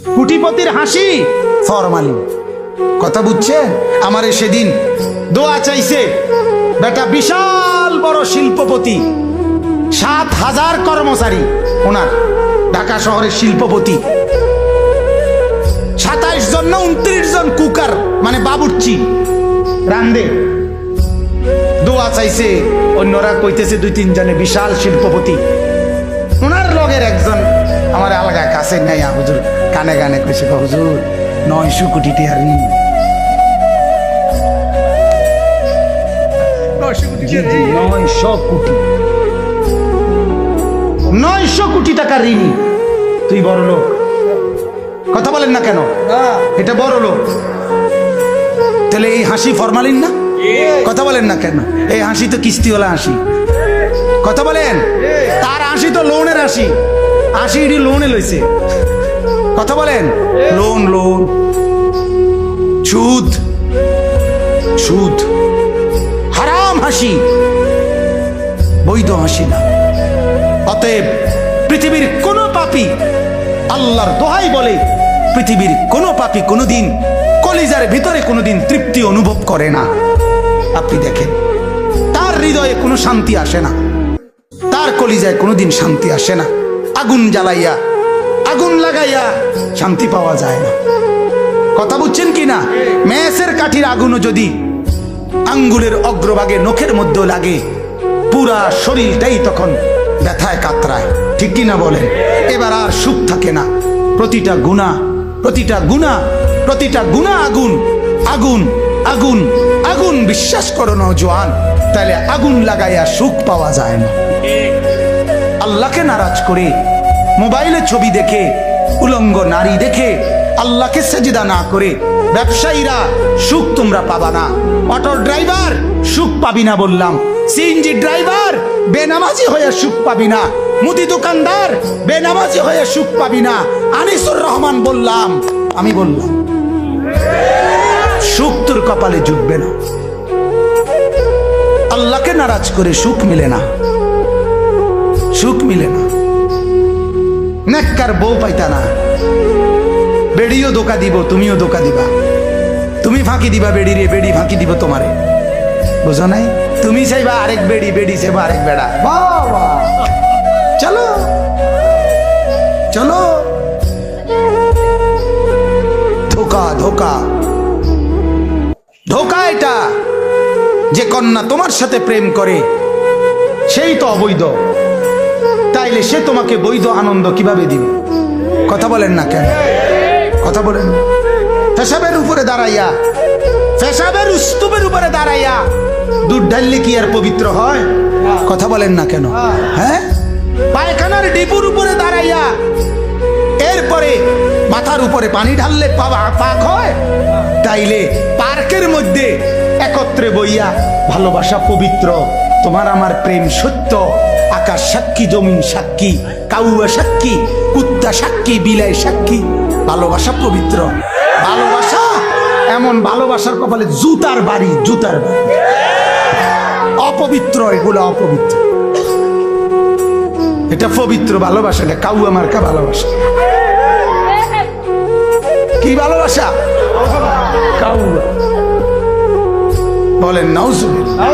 কুটিপতির হাসি ফরমালিন। কথা বুঝছেন? আমারে সেদিন দোয়া চাইছে বেটা, বিশাল বড় শিল্পপতি, 7,000 কর্মচারী ওনার, ঢাকা শহরের শিল্পপতি, 27 জন না 29 জন কুকার মানে বাবুর্চি রান্দে। দোয়া চাইছে, অন্যরা কইতেছে 2-3 জনে, বিশাল শিল্পপতি। ওনার লগের একজন আমার আলগা কাছে নাই, হুজুর কানে কানে কইছে, হুজুর 900 কোটি টাকা ঋণ। 900 কোটি টাকা ঋণী। তুই বড় লোক, কথা বলেন না কেন? এটা বড় লোক। তাহলে এই হাসি ফরমালিন না? কথা বলেন না কেন? এই হাসি তো কিস্তিওয়ালা হাসি। কথা বলেন? তার হাসি তো লোনের হাসি, হাসি এটি লোনে লইছে। কথা বলেন? লোন, লোন, সুদ, সুদ, হারাম হাসি, বৈধ হাসি না। অতএব পৃথিবীর কোন পাপী, আল্লাহর দোহাই বলে, পৃথিবীর কোন পাপী কোনোদিন কলিজার ভিতরে কোনোদিন তৃপ্তি অনুভব করে না। আপনি দেখেন, তার হৃদয়ে কোনো শান্তি আসে না, তার কলিজায় কোনোদিন শান্তি আসে না। আগুন জ্বালাইয়া, আগুন লাগাইয়া শান্তি পাওয়া যায় না। কথা বুঝছেন কি না? মেসের কাঠির আগুনও যদি আঙ্গুলের অগ্রভাগে নখের মধ্যে লাগে, পুরা শরীরটাই তখন ব্যথায় কাতরায়। ঠিক কিনা বলেন? এবার আর সুখ থাকে না। প্রতিটা গুনাহ, প্রতিটা গুনাহ, প্রতিটা গুনাহ আগুন, আগুন, আগুন, আগুন। বিশ্বাস করো নওজোয়ান, তাহলে আগুন লাগাইয়া সুখ পাওয়া যায় না। আল্লাহকে নারাজ করে, মোবাইলে ছবি দেখে, উলঙ্গ নারী দেখে, আল্লাহকে সেজদা না করে ব্যবসায়ীরা সুখ তোমরা পাবা না। অটো ড্রাইভার সুখ পাবি না বললাম। সিএনজি ড্রাইভার বেনামাজি হয়ে সুখ পাবি না। মুদি দোকানদার বেনামাজি হয়ে সুখ পাবি না। আনিসুর রহমান বললাম, আমি বললাম, সুখ তোর কপালে জুটবে না। আল্লাহকে নারাজ করে সুখ মিলে না, সুখ মিলে না। নেককার বউ পাইতা না, বেড়িও ধোকা দিব, তুমিও ধোকা দিবা। তুমি ফাঁকি দিবা বেড়ি রে, বেড়ি ফাঁকি দিব তোমারে। বুঝো নাই? তুমি চাইবা আরেক বেড়ি, বেড়ি চাইবা আরেক বেড়া। বাবা চলো চলো। ধোকা, ধোকা, ধোকা। এটা যে কন্যা তোমার সাথে প্রেম করে সেই তো অবৈধ, তাইলে সে তোমাকে বৈধ আনন্দ কিভাবে দিবে? কথা বলেন না কেন? কথা বলেন। পেশাবের উপরে দাঁড়াইয়া, পেশাবের স্তূপের উপরে দাঁড়াইয়া দুধ ঢাললে কি আর পবিত্র হয়? কথা বলেন না কেন? হ্যাঁ, পায়খানার ডিপুর উপরে দাঁড়াইয়া এরপরে মাথার উপরে পানি ঢাললে পাক হয়? তাইলে পার্কের মধ্যে একত্রে বইয়া ভালোবাসা পবিত্র, তোমার আমার প্রেম সত্য, আকাশ সাক্ষী, জমিন সাক্ষী, কাউয়া সাক্ষী, কুত্তা সাক্ষী, বিলাই সাক্ষী, ভালোবাসা পবিত্র। ভালোবাসা এমন, ভালোবাসার কপালে জুতার বাড়ি, জুতার বাড়ি। অপবিত্র, এগুলো অপবিত্র। এটা পবিত্র ভালোবাসা, এটা কাউয়া মার্কা ভালোবাসা। কি ভালোবাসা? কাউয়া। বলেন নাউজুবিল্লাহ।